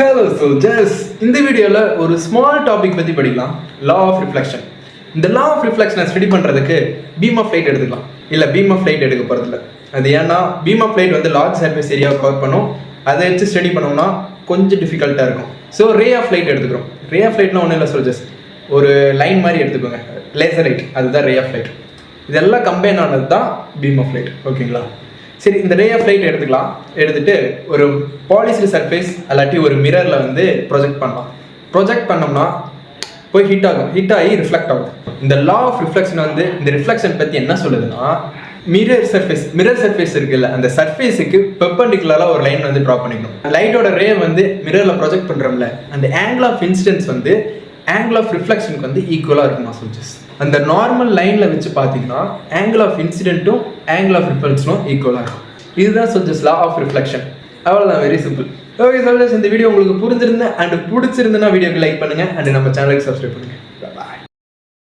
Hello soldiers, இந்த வீடியோவில் ஒரு ஸ்மால் டாபிக் பற்றி படிக்கலாம். Law of reflection. இந்த லா ஆஃப் ரிஃப்ளெக்ஷனை ஸ்டடி பண்ணுறதுக்கு பீம் ஆஃப் லைட் எடுத்துக்கலாம். இல்லை பீம் ஆஃப் லைட் எடுக்க போகிறதில்ல. அது ஏன்னா பீம் ஆஃப் லைட் வந்து லார்ஜ் சர்ஃபேஸ் ஏரியாவை கவர் பண்ணும். அதை வச்சு ஸ்டடி பண்ணோம்னா கொஞ்சம் டிஃபிகல்ட்டாக இருக்கும். ஸோ ரே ஆஃப் லைட் எடுத்துக்கிறோம். ரே ஆஃப் லைட்லாம் ஒன்றும் இல்லை சோல்ஜர்ஸ், ஒரு லைன் மாதிரி எடுத்துக்கோங்க. லேசர் லைட், அதுதான் ரே ஆஃப் லைட். இதெல்லாம் கம்பைன் ஆனது தான் பீம் ஆஃப் லைட். ஓகேங்களா? சரி, இந்த ரே ஆஃப் லைட் எடுத்துக்கலாம். எடுத்துட்டு ஒரு பாலிஸ்டு சர்ஃபேஸ் அல்லாட்டி ஒரு மிரரில் வந்து ப்ரொஜெக்ட் பண்ணலாம். ப்ரொஜெக்ட் பண்ணோம்னா போய் ஹிட் ஆகும். ஹிட் ஆகி ரிஃப்ளெக்ட் ஆகும். இந்த லா ஆஃப் ரிஃப்ளெக்ஷன் வந்து இந்த ரிஃப்ளெக்ஷன் பற்றி என்ன சொல்லுதுன்னா, மிரர் சர்ஃபேஸ் இருக்குல்ல, அந்த சர்ஃபேஸுக்கு பெர்பெண்டிகுலராக ஒரு லைன் வந்து ட்ரா பண்ணிக்கணும். லைட்டோட ரே வந்து மிரரில் ப்ரொஜெக்ட் பண்ணுறோம்ல, அந்த ஆங்கிள் ஆஃப் இன்சிடென்ஸ் வந்து ஆங்கிள் ஆஃப் ரிஃப்ளெக்ஷனுக்கு வந்து ஈக்குவலாக இருக்குமா சோல்ஜர்ஸ். அந்த நார்மல் லைனில் வச்சு பார்த்தீங்கன்னா ஆங்கிள் ஆஃப் இன்சிடென்ட்டும் ஆங்கிள் ஆஃப் ரிஃப்ளெக்ஷனும் ஈக்குவலாக இருக்கும். இதுதான் சோல்ஜர்ஸ் லா ஆஃப் ரிஃப்ளெக்ஷன். அவ்வளோதான், வெரி சிம்பிள். ஓகே சோல்ஜர்ஸ், இந்த வீடியோ உங்களுக்கு புரிஞ்சிருந்தேன் அண்ட் பிடிச்சிருந்தேன்னா வீடியோக்கு லைக் பண்ணுங்கள் அண்ட் நம்ம சேனலுக்கு சப்ஸ்கிரைப் பண்ணுங்கள்.